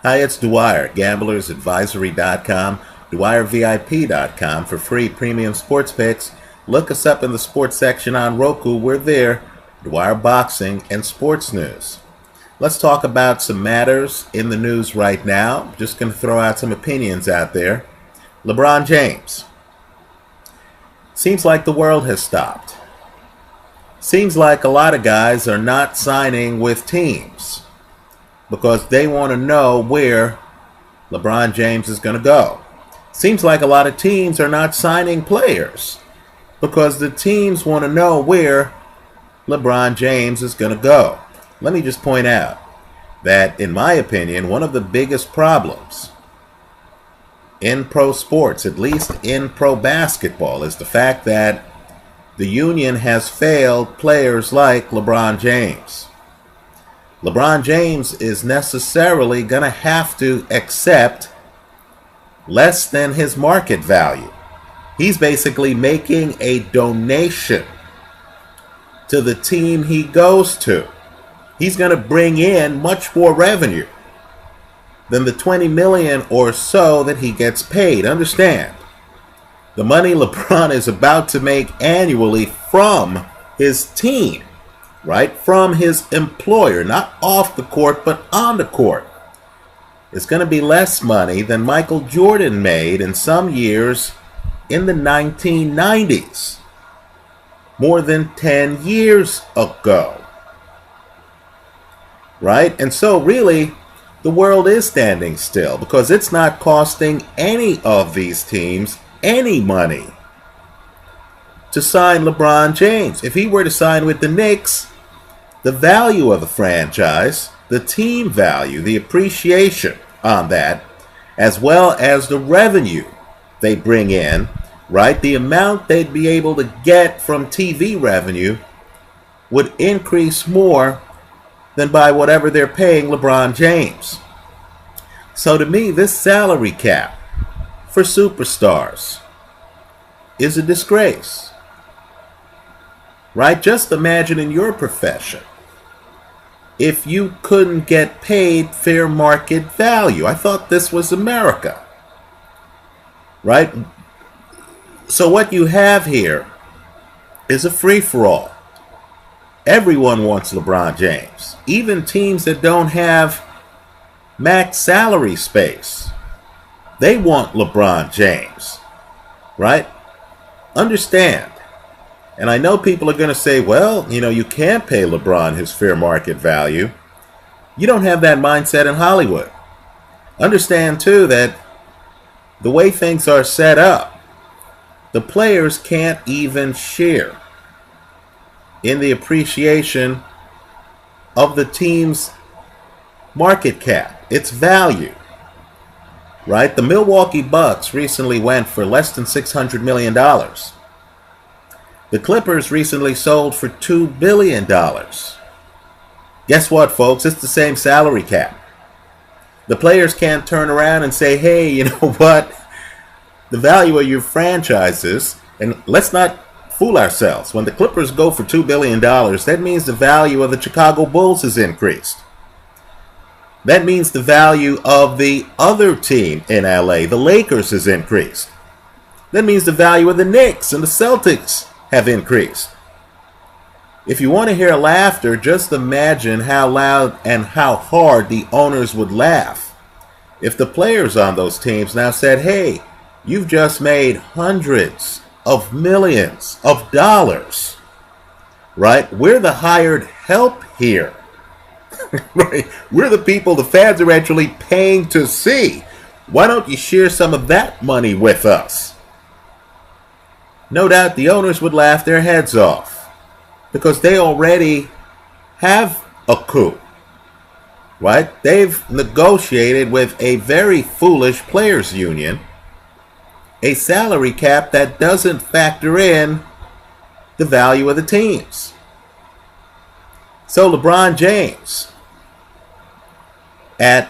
Hi, it's Dwyer, gamblersadvisory.com, DwyerVIP.com for free premium sports picks. Look us up in the sports section on Roku. We're there. Dwyer Boxing and Sports News. Let's talk about some matters in the news right now. Just going to throw out some opinions out there. LeBron James. Seems like the world has stopped. Seems like a lot of guys are not signing with teams because they want to know where LeBron James is going to go. Seems like a lot of teams are not signing players because the teams want to know where LeBron James is going to go. Let me just point out that, in my opinion, one of the biggest problems in pro sports, at least in pro basketball, is the fact that the union has failed players like LeBron James. LeBron James is necessarily going to have to accept less than his market value. He's basically making a donation to the team he goes to. He's going to bring in much more revenue than the $20 million or so that he gets paid. Understand, the money LeBron is about to make annually from his team, right? From his employer, not off the court, but on the court. It's going to be less money than Michael Jordan made in some years in the 1990s, more than 10 years ago, right? And so really, the world is standing still because it's not costing any of these teams any money to sign LeBron James. If he were to sign with the Knicks, the value of the franchise, the team value, the appreciation on that, as well as the revenue they bring in, right, the amount they'd be able to get from TV revenue would increase more than by whatever they're paying LeBron James. So to me, this salary cap for superstars is a disgrace, right? Just imagine in your profession if you couldn't get paid fair market value. I thought this was America, right? So what you have here is a free-for-all. Everyone wants LeBron James, even teams that don't have max salary space. They want LeBron James, right? Understand. And I know people are going to say, well, you can't pay LeBron his fair market value. You don't have that mindset in Hollywood. Understand, too, that the way things are set up, the players can't even share in the appreciation of the team's market cap, its value, right? The Milwaukee Bucks recently went for less than $600 million. The Clippers recently sold for $2 billion. Guess what, folks? It's the same salary cap. The players can't turn around and say, hey, you know what? The value of your franchises, and let's not fool ourselves. When the Clippers go for $2 billion, that means the value of the Chicago Bulls has increased. That means the value of the other team in LA, the Lakers, has increased. That means the value of the Knicks and the Celtics have increased. If you want to hear laughter, just imagine how loud and how hard the owners would laugh if the players on those teams now said, hey, you've just made hundreds of millions of dollars, right? We're the hired help here. Right? We're the people the fans are actually paying to see. Why don't you share some of that money with us? No doubt the owners would laugh their heads off because they already have a coup, right? They've negotiated with a very foolish players union a salary cap that doesn't factor in the value of the teams. So LeBron James, at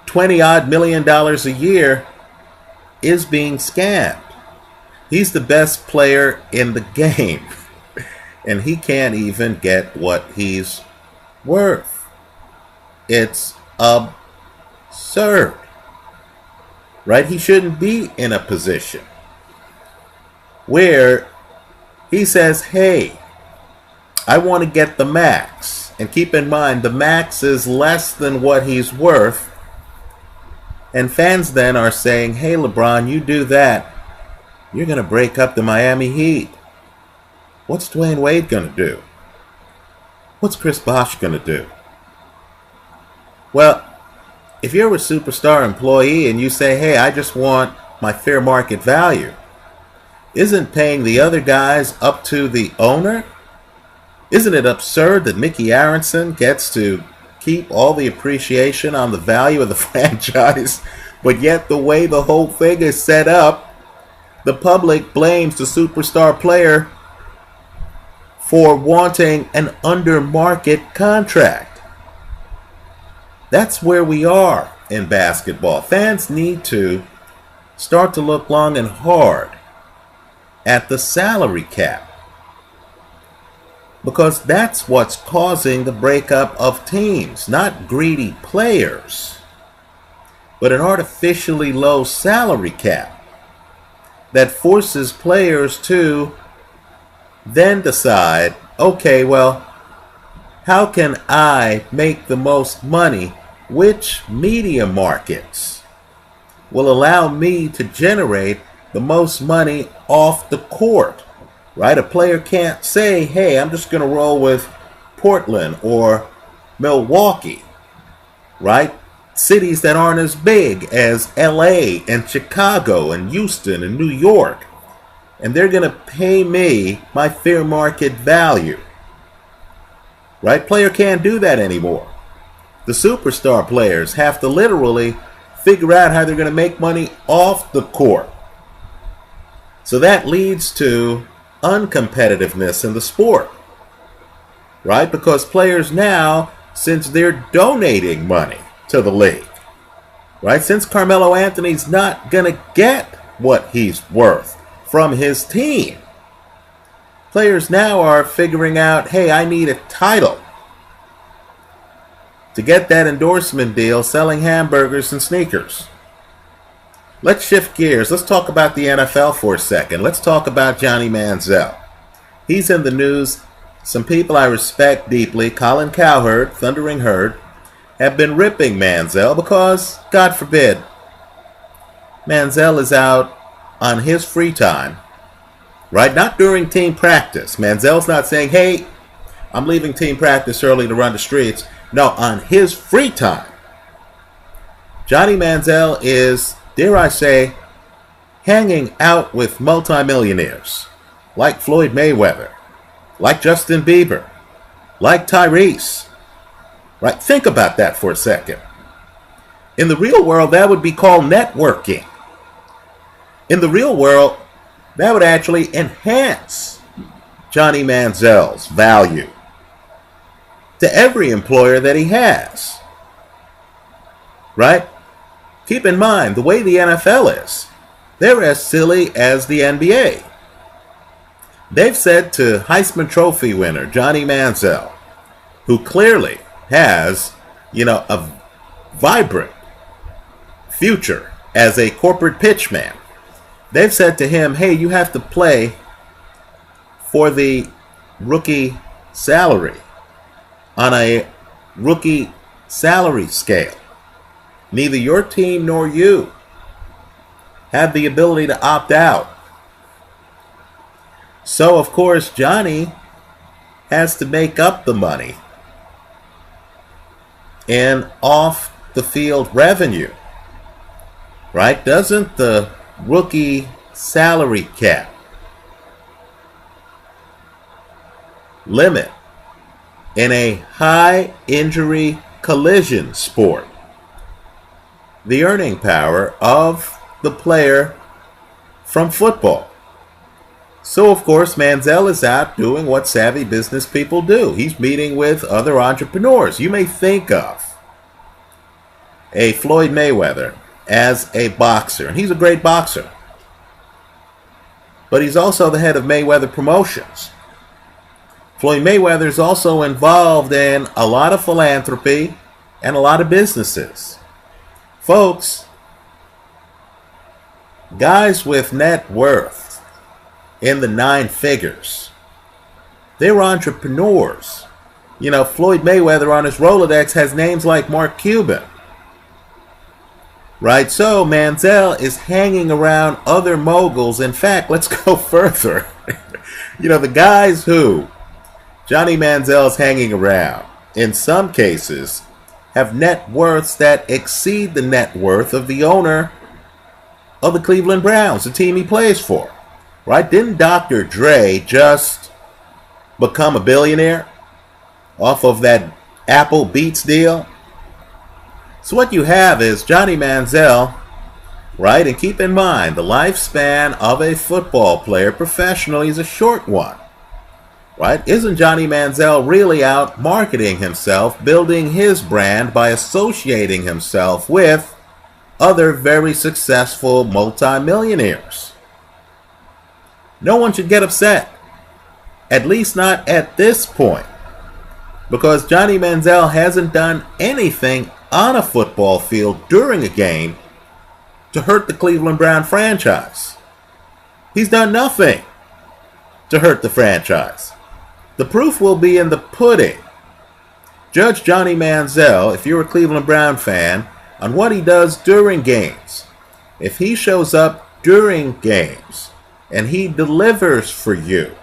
$20-odd million a year, is being scammed. He's the best player in the game, and he can't even get what he's worth. It's absurd, right? He shouldn't be in a position where he says, hey, I want to get the max. And keep in mind, the max is less than what he's worth. And fans then are saying, hey, LeBron, you do that, you're going to break up the Miami Heat. What's Dwayne Wade going to do? What's Chris Bosh going to do? Well, if you're a superstar employee and you say, hey, I just want my fair market value, isn't paying the other guys up to the owner? Isn't it absurd that Mickey Aronson gets to keep all the appreciation on the value of the franchise, but yet the way the whole thing is set up, the public blames the superstar player for wanting an under-market contract? That's where we are in basketball. Fans need to start to look long and hard at the salary cap, because that's what's causing the breakup of teams. Not greedy players, but an artificially low salary cap that forces players to then decide, okay, well, how can I make the most money? Which media markets will allow me to generate the most money off the court? Right? A player can't say, hey, I'm just going to roll with Portland or Milwaukee, right? Cities that aren't as big as LA and Chicago and Houston and New York. And they're going to pay me my fair market value. Right? Player can't do that anymore. The superstar players have to literally figure out how they're going to make money off the court. So that leads to uncompetitiveness in the sport, right? Because players now, since they're donating money to the league, right? Since Carmelo Anthony's not going to get what he's worth from his team, players now are figuring out, hey, I need a title to get that endorsement deal selling hamburgers and sneakers. Let's shift gears. Let's talk about the NFL for a second. Let's talk about Johnny Manziel. He's in the news. Some people I respect deeply, Colin Cowherd, Thundering Herd, have been ripping Manziel because, God forbid, Manziel is out on his free time, right? Not during team practice. Manziel's not saying, hey, I'm leaving team practice early to run the streets. No, on his free time. Johnny Manziel is, dare I say, hanging out with multimillionaires like Floyd Mayweather, like Justin Bieber, like Tyrese. Right? Think about that for a second. In the real world, that would be called networking. In the real world, that would actually enhance Johnny Manziel's value to every employer that he has. Right? Keep in mind, the way the NFL is, they're as silly as the NBA. They've said to Heisman Trophy winner Johnny Manziel, who clearly has, a vibrant future as a corporate pitchman, they've said to him, hey, you have to play for the rookie salary on a rookie salary scale. Neither your team nor you have the ability to opt out. So, of course, Johnny has to make up the money in off-the-field revenue. Right? Doesn't the rookie salary cap limit in a high injury collision sport the earning power of the player from football? So, of course, Manziel is out doing what savvy business people do. He's meeting with other entrepreneurs. You may think of a Floyd Mayweather as a boxer, and he's a great boxer. But he's also the head of Mayweather Promotions. Floyd Mayweather is also involved in a lot of philanthropy and a lot of businesses. Folks, guys with net worth in the 9 figures, they're entrepreneurs. You know, Floyd Mayweather on his Rolodex has names like Mark Cuban. Right? So Manziel is hanging around other moguls. In fact, let's go further. You know, the guys who Johnny Manziel's hanging around, in some cases, have net worths that exceed the net worth of the owner of the Cleveland Browns, the team he plays for. Right? Didn't Dr. Dre just become a billionaire off of that Apple Beats deal? So what you have is Johnny Manziel, right? And keep in mind, the lifespan of a football player professionally is a short one, right? Isn't Johnny Manziel really out marketing himself, building his brand by associating himself with other very successful multimillionaires? No one should get upset, at least not at this point, because Johnny Manziel hasn't done anything on a football field during a game to hurt the Cleveland Brown franchise. He's done nothing to hurt the franchise. The proof will be in the pudding. Judge Johnny Manziel, if you're a Cleveland Brown fan, on what he does during games. If he shows up during games and he delivers for you,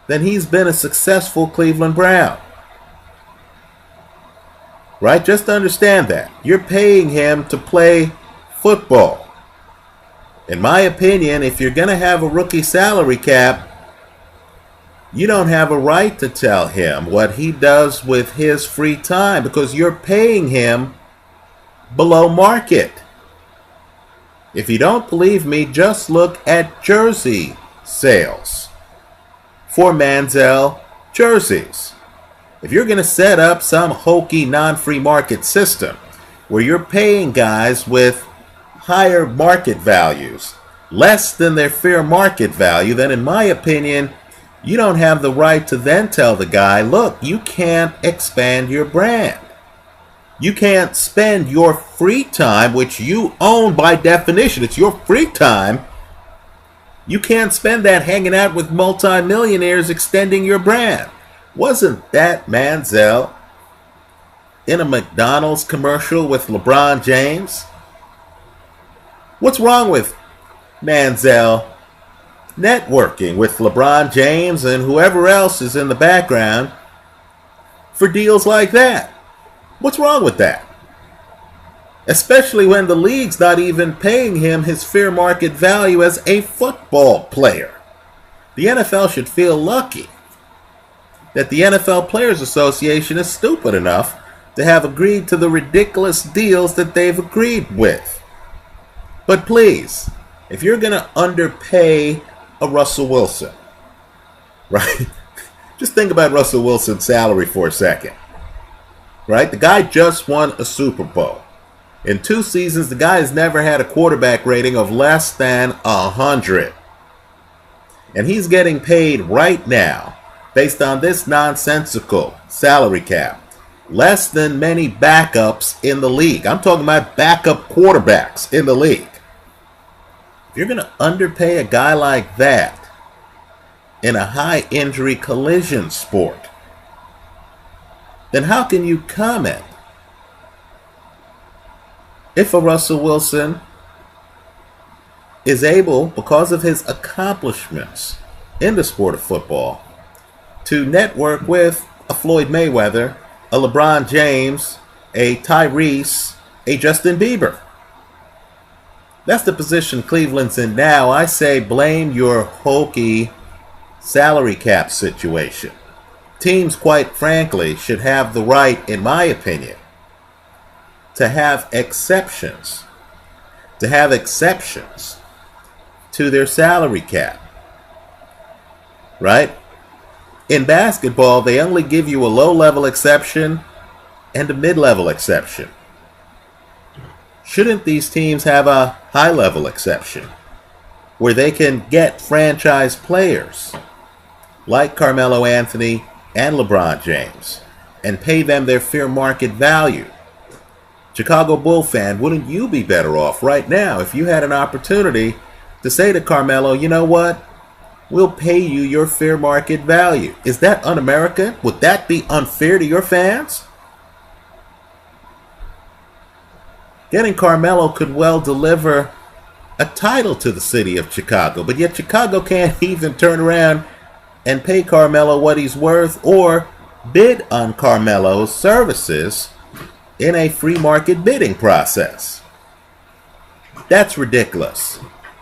then he's been a successful Cleveland Brown. Right? Just understand that. You're paying him to play football. In my opinion, if you're going to have a rookie salary cap, you don't have a right to tell him what he does with his free time because you're paying him below market. If you don't believe me, just look at jersey sales for Manziel jerseys. If you're going to set up some hokey non-free market system where you're paying guys with higher market values, less than their fair market value, then in my opinion, you don't have the right to then tell the guy, look, you can't expand your brand. You can't spend your free time, which you own by definition. It's your free time. You can't spend that hanging out with multimillionaires extending your brand. Wasn't that Manziel in a McDonald's commercial with LeBron James? What's wrong with Manziel networking with LeBron James and whoever else is in the background for deals like that? What's wrong with that? Especially when the league's not even paying him his fair market value as a football player. The NFL should feel lucky that the NFL Players Association is stupid enough to have agreed to the ridiculous deals that they've agreed with. But please, if you're going to underpay a Russell Wilson, right? Just think about Russell Wilson's salary for a second, right? The guy just won a Super Bowl. In 2 seasons, the guy has never had a quarterback rating of less than 100. And he's getting paid right now, based on this nonsensical salary cap, less than many backups in the league. I'm talking about backup quarterbacks in the league. If you're going to underpay a guy like that in a high injury collision sport, then how can you comment if a Russell Wilson is able, because of his accomplishments in the sport of football, to network with a Floyd Mayweather, a LeBron James, a Tyrese, a Justin Bieber? That's the position Cleveland's in now. I say blame your hokey salary cap situation. Teams, quite frankly, should have the right, in my opinion, to have exceptions. To have exceptions to their salary cap. Right? In basketball, they only give you a low-level exception and a mid-level exception. Shouldn't these teams have a high-level exception where they can get franchise players like Carmelo Anthony and LeBron James and pay them their fair market value? Chicago Bull fan, wouldn't you be better off right now if you had an opportunity to say to Carmelo, you know what? We'll pay you your fair market value. Is that un-American? Would that be unfair to your fans? Getting Carmelo could well deliver a title to the city of Chicago, but yet Chicago can't even turn around and pay Carmelo what he's worth or bid on Carmelo's services in a free market bidding process. That's ridiculous.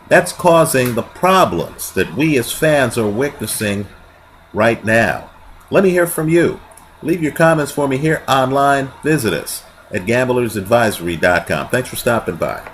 That's causing the problems that we as fans are witnessing right now. Let me hear from you. Leave your comments for me here online. Visit us at gamblersadvisory.com. Thanks for stopping by.